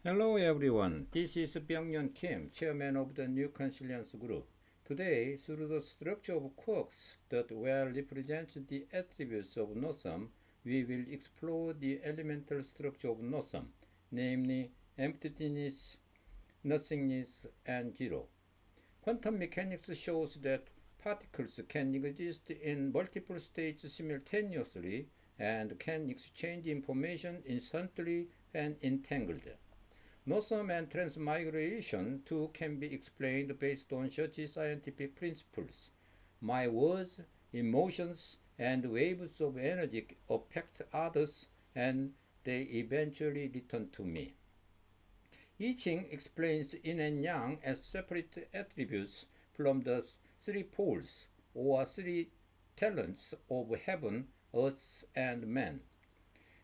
Hello everyone, this is Byung-Yeon Kim, chairman of the new Consilience group. Today, through the structure of quarks that well represents the attributes of Nosome, we will explore the elemental structure of Nosome, namely emptiness, nothingness, and zero. Quantum mechanics shows that particles can exist in multiple states simultaneously and can exchange information instantly when entangled. Nosome and transmigration too can be explained based on such scientific principles. My words, emotions, and waves of energy affect others and they eventually return to me. I Ching explains yin and yang as separate attributes from the three poles or three talents of heaven, earth, and man.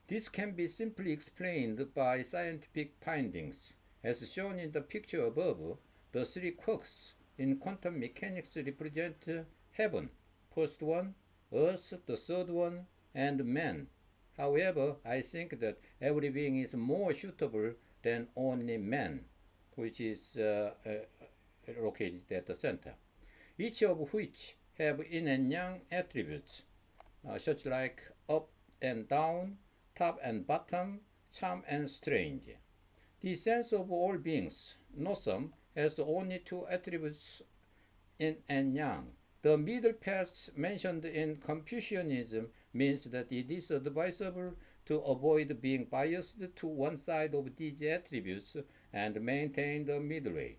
This can be simply explained by scientific findings. As shown in the picture above, the three quarks in quantum mechanics represent heaven, first one, earth, the third one, and man. However, I think that every being is more suitable than only man, which is located at the center, each of which have yin and yang attributes, such like up and down, top and bottom, charm and strange. The sense of all beings, Nosome, has only two attributes, yin and yang. The middle path mentioned in Confucianism means that it is advisable to avoid being biased to one side of these attributes and maintain the middle way.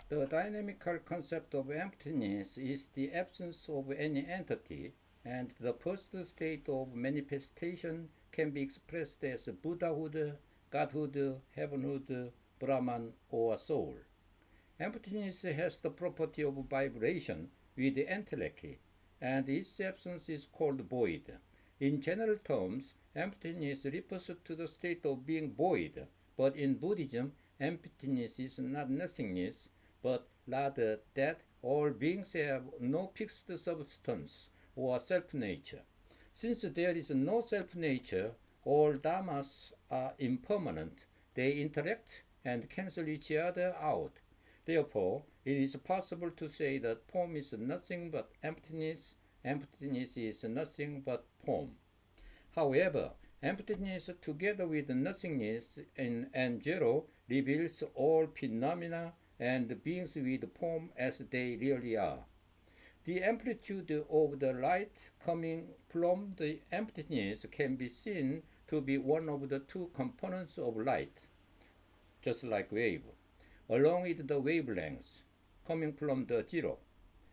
The dynamical concept of emptiness is the absence of any entity, and the first state of manifestation can be expressed as Buddhahood, Godhood, Heavenhood, Brahman, or Soul. Emptiness has the property of vibration with entelechy, and its absence is called void. In general terms, emptiness refers to the state of being void, but in Buddhism, emptiness is not nothingness, but rather that all beings have no fixed substance or self-nature. Since there is no self-nature, all dharmas are impermanent. They interact and cancel each other out. Therefore, it is possible to say that form is nothing but emptiness, emptiness is nothing but form. However, emptiness together with nothingness and zero reveals all phenomena and beings with form as they really are. The amplitude of the light coming from the emptiness can be seen to be one of the two components of light, just like wave, along with the wavelengths coming from the zero.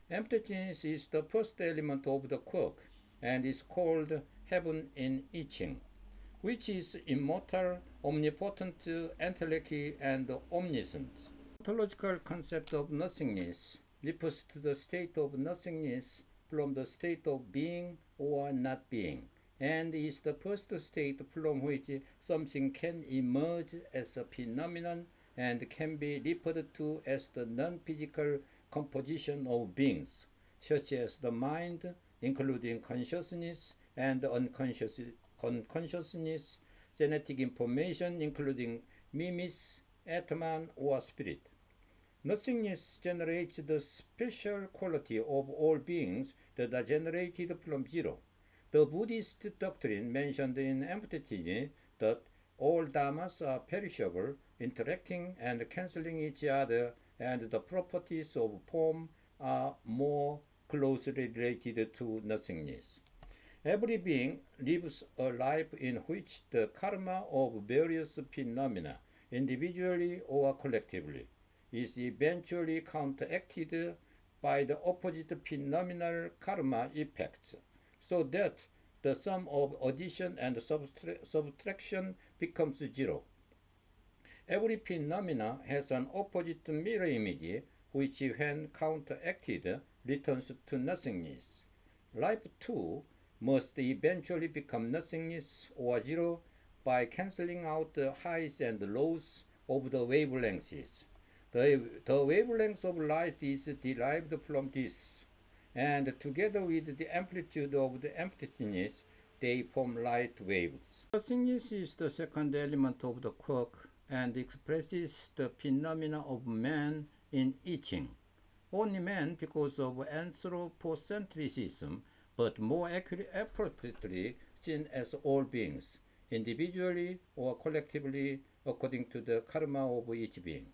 Emptiness is the first element of the quark and is called heaven in I Ching, which is immortal, omnipotent, entelechy, and omniscient. The ontological concept of nothingness refers to the state of nothingness from the state of being or not being, and is the first state from which something can emerge as a phenomenon and can be referred to as the non-physical composition of beings, such as the mind, including consciousness and unconsciousness, genetic information, including mimes, Atman, or spirit. Nothingness generates the special quality of all beings that are generated from zero. The Buddhist doctrine mentioned in Emptiness that all dharmas are perishable, interacting and cancelling each other, and the properties of form are more closely related to nothingness. Every being lives a life in which the karma of various phenomena, individually or collectively, is eventually counteracted by the opposite phenomenal karma effects, so that the sum of addition and subtraction becomes zero. Every phenomena has an opposite mirror image, which when counteracted returns to nothingness. Life too must eventually become nothingness or zero by cancelling out the highs and lows of the wavelengths. The wavelength of light is derived from this, and together with the amplitude of the emptiness, they form light waves. Nothingness is the second element of the quark and expresses the phenomena of man in etching. Only man because of anthropocentrism, but more appropriately seen as all beings, individually or collectively according to the karma of each being.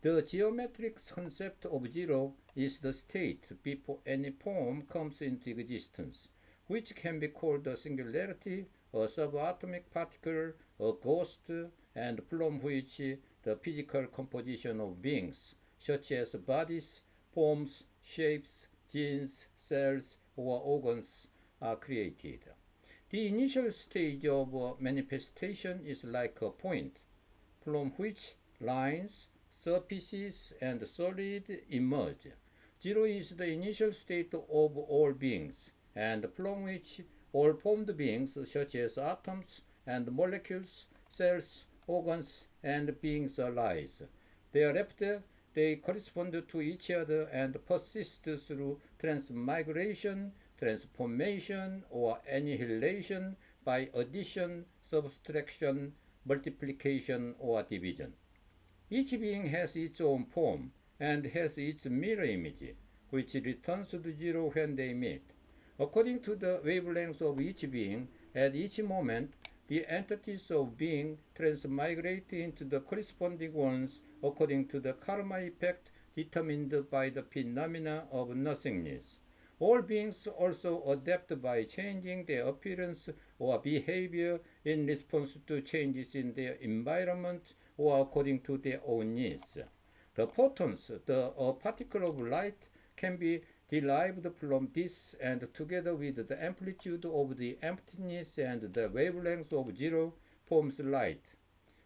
The geometric concept of zero is the state before any form comes into existence, which can be called a singularity, a subatomic particle, a ghost, and from which the physical composition of beings, such as bodies, forms, shapes, genes, cells, or organs, are created. The initial stage of manifestation is like a point, from which lines, surfaces, and solid emerge. Zero is the initial state of all beings, and from which all formed beings such as atoms and molecules, cells, organs, and beings arise. Thereafter, they correspond to each other and persist through transmigration, transformation, or annihilation by addition, subtraction, multiplication, or division. Each being has its own form and has its mirror image, which returns to zero when they meet. According to the wavelengths of each being, at each moment, the entities of being transmigrate into the corresponding ones according to the karma effect determined by the phenomena of nothingness. All beings also adapt by changing their appearance or behavior in response to changes in their environment or according to their own needs. The photons, a particle of light, can be derived from this, and together with the amplitude of the emptiness and the wavelength of zero forms light.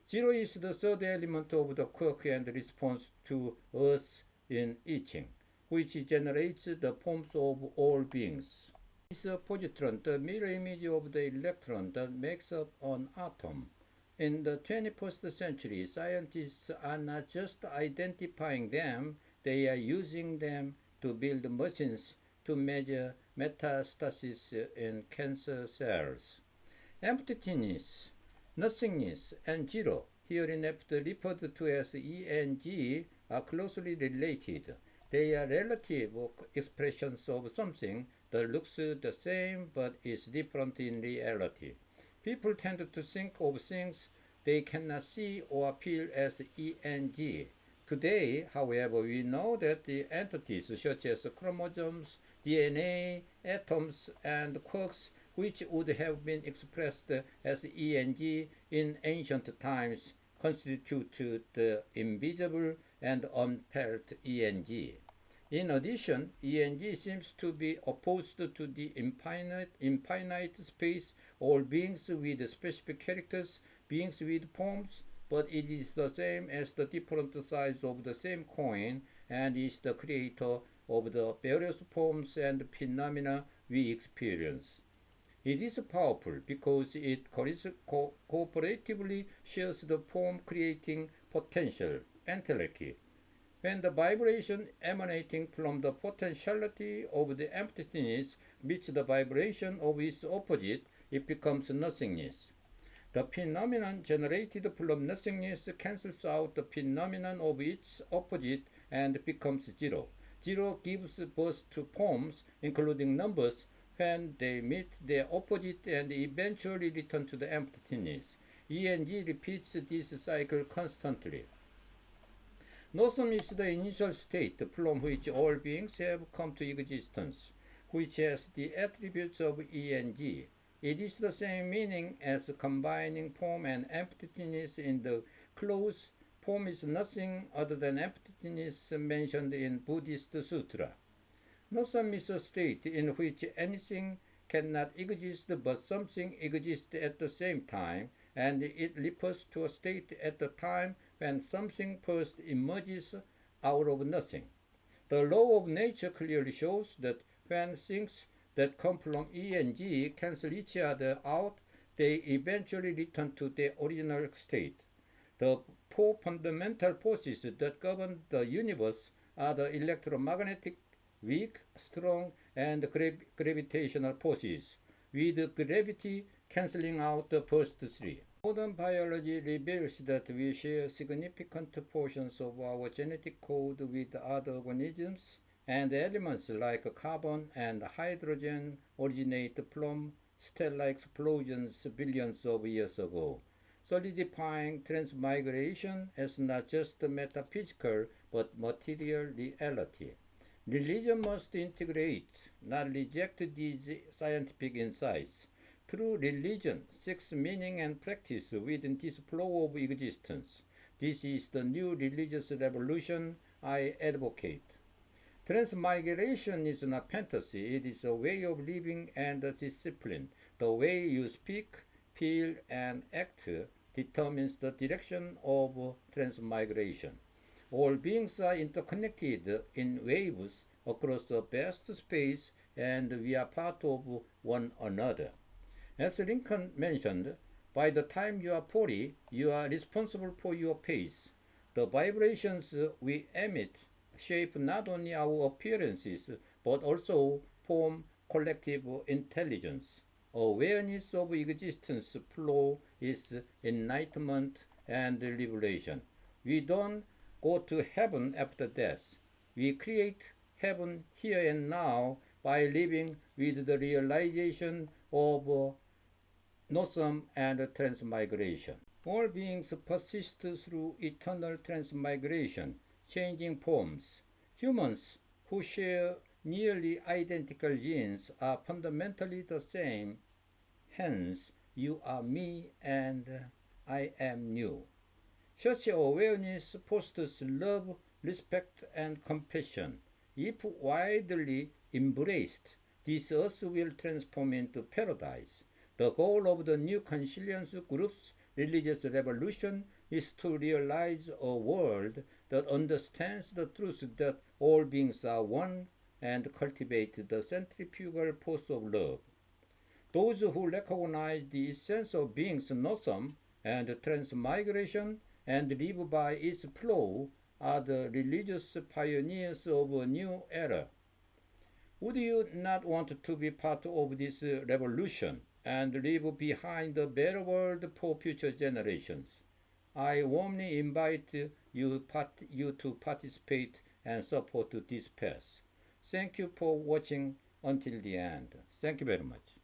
Zero is the third element of the quark and responds to Earth in etching, which generates the forms of all beings. This positron, the mirror image of the electron that makes up an atom. In the 21st century, scientists are not just identifying them, they are using them to build machines to measure metastasis in cancer cells. Emptiness, nothingness, and zero, hereinafter referred to as ENZ, are closely related. They are relative expressions of something that looks the same but is different in reality. People tend to think of things they cannot see or feel as ENZ. Today, however, we know that the entities such as chromosomes, DNA, atoms, and quarks, which would have been expressed as ENZ in ancient times, constitute the invisible and unfelt ENZ. In addition, ENZ seems to be opposed to the infinite space, all beings with specific characters, beings with forms, but it is the same as the different sides of the same coin and is the creator of the various forms and phenomena we experience. It is powerful because it cooperatively shares the form-creating potential, Entelechy. When the vibration emanating from the potentiality of the emptiness meets the vibration of its opposite, it becomes nothingness. The phenomenon generated from nothingness cancels out the phenomenon of its opposite and becomes zero. Zero gives birth to forms, including numbers, when they meet their opposite and eventually return to the emptiness. ENZ repeats this cycle constantly. Nosome is the initial state from which all beings have come to existence, which has the attributes of ENZ. It is the same meaning as combining form and emptiness in the clause form is nothing other than emptiness mentioned in Buddhist sutra. Nosome is a state in which anything cannot exist but something exists at the same time, and it refers to a state at the time when something first emerges out of nothing. The law of nature clearly shows that when things that come from ENZ cancel each other out, they eventually return to their original state. The four fundamental forces that govern the universe are the electromagnetic, weak, strong, and gravitational forces, with gravity cancelling out the first three. Modern biology reveals that we share significant portions of our genetic code with other organisms, and elements like carbon and hydrogen originate from stellar explosions billions of years ago, solidifying transmigration as not just metaphysical but material reality. Religion must integrate, not reject these scientific insights. True religion seeks meaning and practice within this flow of existence. This is the new religious revolution I advocate. Transmigration is not fantasy, it is a way of living and a discipline. The way you speak, feel, and act determines the direction of transmigration. All beings are interconnected in waves across a vast space, and we are part of one another. As Lincoln mentioned, by the time you are 40, you are responsible for your pace. The vibrations we emit shape not only our appearances, but also form collective intelligence. Awareness of existence flow is enlightenment and liberation. We don't go to heaven after death. We create heaven here and now by living with the realization of Nosome and transmigration. All beings persist through eternal transmigration, changing forms. Humans who share nearly identical genes are fundamentally the same. Hence, you are me and I am you. Such awareness fosters love, respect, and compassion. If widely embraced, this earth will transform into paradise. The goal of the new Consilience group's religious revolution is to realize a world that understands the truth that all beings are one and cultivate the centrifugal force of love. Those who recognize the essence of being's nosome and transmigration and live by its flow are the religious pioneers of a new era. Would you not want to be part of this revolution and leave behind a better world for future generations? I warmly invite you to participate and support this path. Thank you for watching until the end. Thank you very much.